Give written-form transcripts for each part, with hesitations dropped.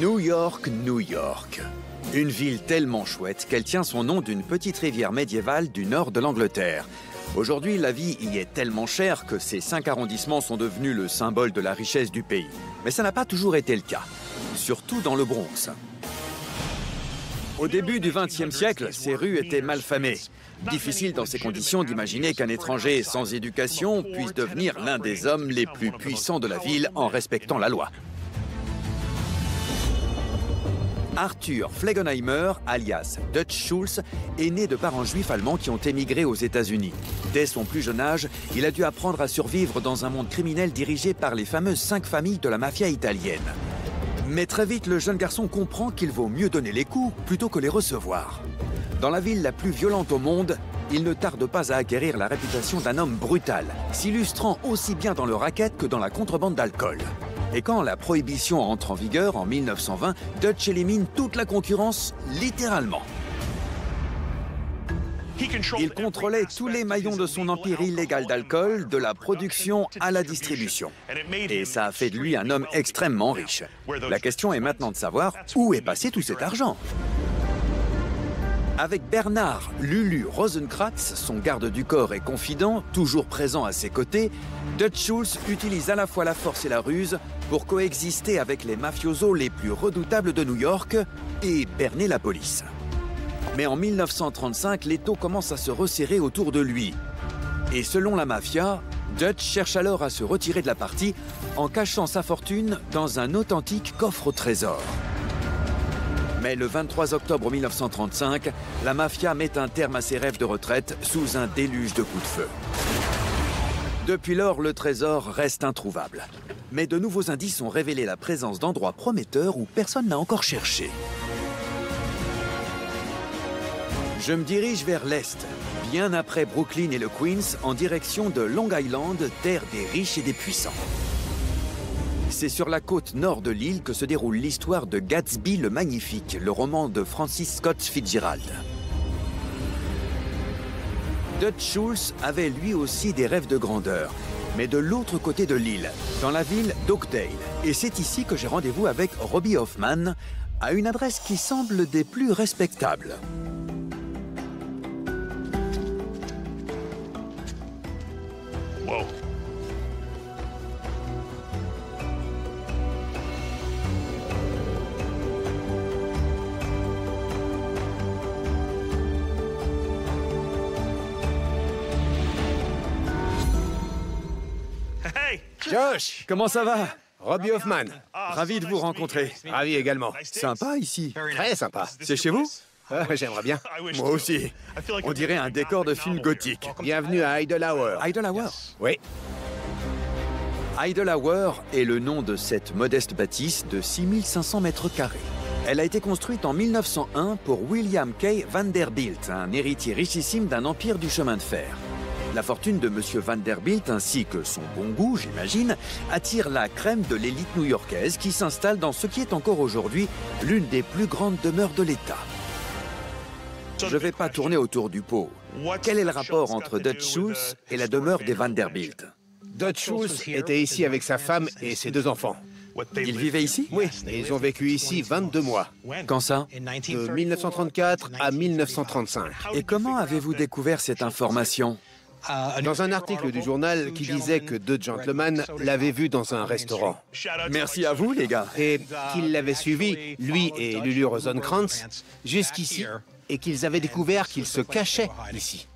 New York, New York. Une ville tellement chouette qu'elle tient son nom d'une petite rivière médiévale du nord de l'Angleterre. Aujourd'hui, la vie y est tellement chère que ces 5 arrondissements sont devenus le symbole de la richesse du pays. Mais ça n'a pas toujours été le cas, surtout dans le Bronx. Au début du XXe siècle, ces rues étaient malfamées. Difficile dans ces conditions d'imaginer qu'un étranger sans éducation puisse devenir l'un des hommes les plus puissants de la ville en respectant la loi. Arthur Flegenheimer, alias Dutch Schultz, est né de parents juifs allemands qui ont émigré aux États-Unis. Dès son plus jeune âge, il a dû apprendre à survivre dans un monde criminel dirigé par les fameuses 5 familles de la mafia italienne. Mais très vite, le jeune garçon comprend qu'il vaut mieux donner les coups plutôt que les recevoir. Dans la ville la plus violente au monde, il ne tarde pas à acquérir la réputation d'un homme brutal, s'illustrant aussi bien dans le racket que dans la contrebande d'alcool. Et quand la prohibition entre en vigueur en 1920, Dutch élimine toute la concurrence, littéralement. Il contrôlait tous les maillons de son empire illégal d'alcool, de la production à la distribution. Et ça a fait de lui un homme extrêmement riche. La question est maintenant de savoir où est passé tout cet argent. Avec Bernard Lulu Rosenkratz, son garde du corps et confident, toujours présent à ses côtés, Dutch Schultz utilise à la fois la force et la ruse pour coexister avec les mafiosos les plus redoutables de New York et berner la police. Mais en 1935, l'étau commence à se resserrer autour de lui. Et selon la mafia, Dutch cherche alors à se retirer de la partie en cachant sa fortune dans un authentique coffre au trésor. Mais le 23 octobre 1935, la mafia met un terme à ses rêves de retraite sous un déluge de coups de feu. Depuis lors, le trésor reste introuvable. Mais de nouveaux indices ont révélé la présence d'endroits prometteurs où personne n'a encore cherché. Je me dirige vers l'est, bien après Brooklyn et le Queens, en direction de Long Island, terre des riches et des puissants. C'est sur la côte nord de l'île que se déroule l'histoire de Gatsby le Magnifique, le roman de Francis Scott Fitzgerald. Dutch Schultz avait lui aussi des rêves de grandeur, mais de l'autre côté de l'île, dans la ville d'Oakdale. Et c'est ici que j'ai rendez-vous avec Robbie Hoffman, à une adresse qui semble des plus respectables. Wow. Josh, comment ça va? Robbie Hoffman, Ravi de vous rencontrer. ravi également. Sympa ici. Très sympa. C'est chez vous? J'aimerais bien. Moi aussi. On dirait un décor de film gothique. Bienvenue à Idlehour. Idlehour. Oui, Idlehour est le nom de cette modeste bâtisse de 6500 mètres carrés. Elle a été construite en 1901 pour William K. Vanderbilt, un héritier richissime d'un empire du chemin de fer. La fortune de M. Vanderbilt ainsi que son bon goût, j'imagine, attire la crème de l'élite new-yorkaise qui s'installe dans ce qui est encore aujourd'hui l'une des plus grandes demeures de l'État. Je ne vais pas tourner autour du pot. Quel est le rapport entre Dutch Schultz et la demeure des Vanderbilt? Dutch Schultz était ici avec sa femme et ses 2 enfants. Ils vivaient ici? Oui, et ils ont vécu ici 22 mois, Quand ça? de 1934 à 1935. Et comment avez-vous découvert cette information? Dans un article du journal qui disait que 2 gentlemen l'avaient vu dans un restaurant Merci à vous, les gars. et qu'ils l'avaient suivi, lui et Lulu Rosenkranz, jusqu'ici et qu'ils avaient découvert qu'il se cachait ici.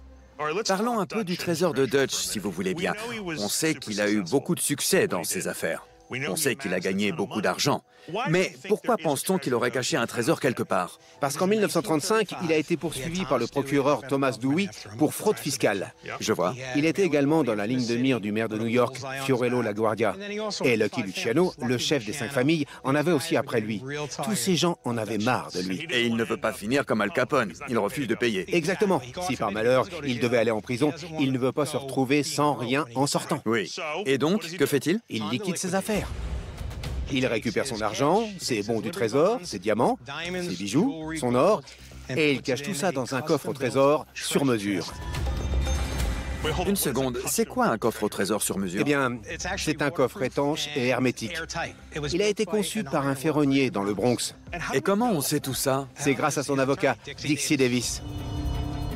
Parlons un peu du trésor de Dutch, si vous voulez bien. On sait qu'il a eu beaucoup de succès dans ses affaires. On sait qu'il a gagné beaucoup d'argent. Mais pourquoi pense-t-on qu'il aurait caché un trésor quelque part? Parce qu'en 1935, il a été poursuivi par le procureur Thomas Dewey pour fraude fiscale. Je vois. Il était également dans la ligne de mire du maire de New York, Fiorello LaGuardia. Et Lucky Luciano, le chef des 5 familles, en avait aussi après lui. Tous ces gens en avaient marre de lui. Et il ne veut pas finir comme Al Capone. Il refuse de payer. Exactement. Si par malheur, il devait aller en prison, il ne veut pas se retrouver sans rien en sortant. Oui. Et donc, que fait-il? Il liquide ses affaires. Il récupère son argent, ses bons du trésor, ses diamants, ses bijoux, son or, et il cache tout ça dans un coffre au trésor sur mesure. Une seconde, c'est quoi un coffre au trésor sur mesure? Eh bien, c'est un coffre étanche et hermétique. Il a été conçu par un ferronnier dans le Bronx. Et comment on sait tout ça? C'est grâce à son avocat, Dixie Davis.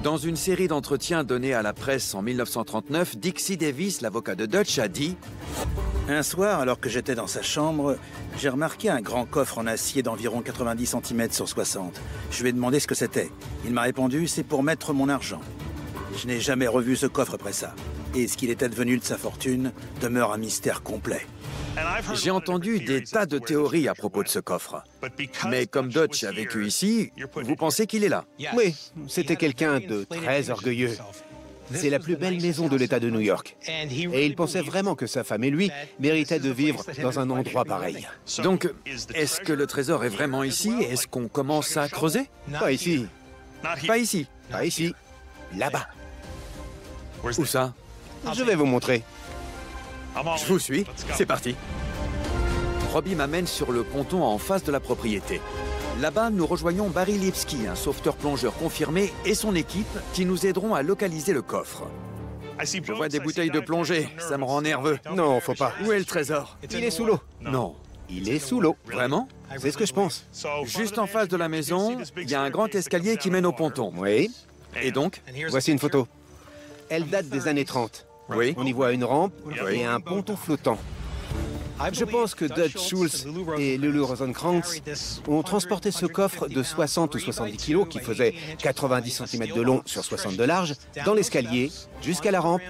Dans une série d'entretiens donnés à la presse en 1939, Dixie Davis, l'avocat de Dutch, a dit « Un soir, alors que j'étais dans sa chambre, j'ai remarqué un grand coffre en acier d'environ 90 cm sur 60. Je lui ai demandé ce que c'était. Il m'a répondu « C'est pour mettre mon argent ». Je n'ai jamais revu ce coffre après ça. Et ce qu'il était devenu de sa fortune demeure un mystère complet. J'ai entendu des tas de théories à propos de ce coffre. Mais comme Dutch a vécu ici, vous pensez qu'il est là? Oui, c'était quelqu'un de très orgueilleux. C'est la plus belle maison de l'État de New York. Et il pensait vraiment que sa femme et lui méritaient de vivre dans un endroit pareil. Donc, est-ce que le trésor est vraiment ici? Est-ce qu'on commence à creuser? Pas ici, Pas ici. pas ici, là-bas. Où ça? Je vais vous montrer. Je vous suis. C'est parti. Robbie m'amène sur le ponton en face de la propriété. Là-bas, nous rejoignons Barry Lipsky, un sauveteur-plongeur confirmé, et son équipe qui nous aideront à localiser le coffre. Je vois des bouteilles de plongée, ça me rend nerveux. Non, faut pas. Où est le trésor? Il est sous l'eau. Non. Il est sous l'eau. Vraiment? C'est ce que je pense. Juste en face de la maison, il y a un grand escalier qui mène au ponton. Oui, Et donc? voici une photo. Elle date des années 30. Oui. On y voit une rampe et un ponton flottant. Je pense que Dutch Schultz et Lulu Rosenkrantz ont transporté ce coffre de 60 ou 70 kilos, qui faisait 90 cm de long sur 60 de large, dans l'escalier, jusqu'à la rampe,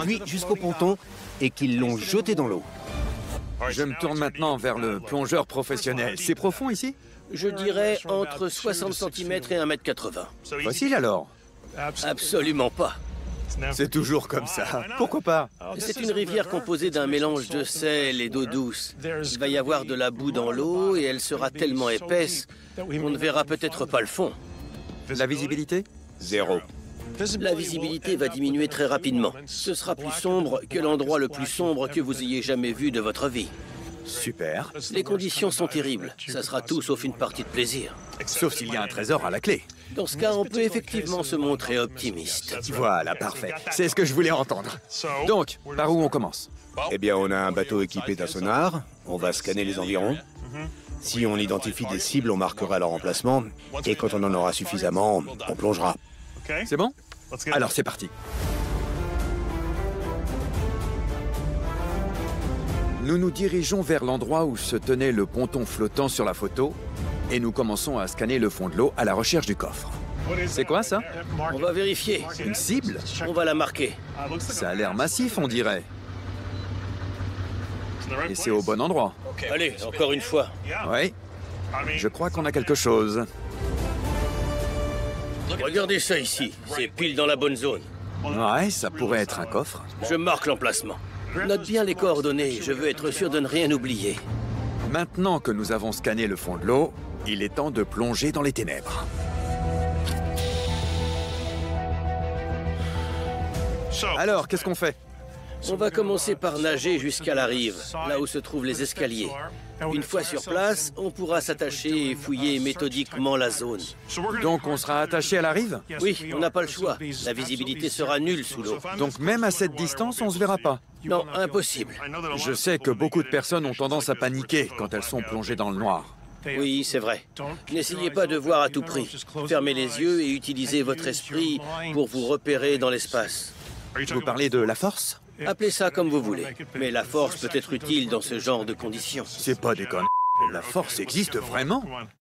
puis jusqu'au ponton, et qu'ils l'ont jeté dans l'eau. Je me tourne maintenant vers le plongeur professionnel. C'est profond ici? Je dirais entre 60 cm et 1,80 m. Facile alors. Absolument pas. C'est toujours comme ça. Pourquoi pas? C'est une rivière composée d'un mélange de sel et d'eau douce. Il va y avoir de la boue dans l'eau et elle sera tellement épaisse qu'on ne verra peut-être pas le fond. La visibilité? Zéro. La visibilité va diminuer très rapidement. Ce sera plus sombre que l'endroit le plus sombre que vous ayez jamais vu de votre vie. Super. Les conditions sont terribles. Ça sera tout sauf une partie de plaisir. Sauf s'il y a un trésor à la clé. Dans ce cas, on peut effectivement se montrer optimiste. Voilà, parfait. C'est ce que je voulais entendre. Donc, par où on commence? Eh bien, on a un bateau équipé d'un sonar. On va scanner les environs. Si on identifie des cibles, on marquera leur emplacement. Et quand on en aura suffisamment, on plongera. C'est bon? Alors, c'est parti. Nous nous dirigeons vers l'endroit où se tenait le ponton flottant sur la photo et nous commençons à scanner le fond de l'eau à la recherche du coffre. C'est quoi ça? On va vérifier. Une cible? On va la marquer. Ça a l'air massif, on dirait. Et c'est au bon endroit. Allez, encore une fois. Oui. Je crois qu'on a quelque chose. Regardez ça ici. C'est pile dans la bonne zone. Ouais, ça pourrait être un coffre. Je marque l'emplacement. Note bien les coordonnées. Je veux être sûr de ne rien oublier. Maintenant que nous avons scanné le fond de l'eau, il est temps de plonger dans les ténèbres. Alors, qu'est-ce qu'on fait? On va commencer par nager jusqu'à la rive, là où se trouvent les escaliers. Une fois sur place, on pourra s'attacher et fouiller méthodiquement la zone. Donc on sera attaché à la rive? Oui, on n'a pas le choix. La visibilité sera nulle sous l'eau. Donc même à cette distance, on se verra pas? Non, impossible. Je sais que beaucoup de personnes ont tendance à paniquer quand elles sont plongées dans le noir. Oui, c'est vrai. N'essayez pas de voir à tout prix. Fermez les yeux et utilisez votre esprit pour vous repérer dans l'espace. Vous parlez de la force? Appelez ça comme vous voulez. Mais la force peut être utile dans ce genre de conditions. C'est pas des connes. La force existe vraiment?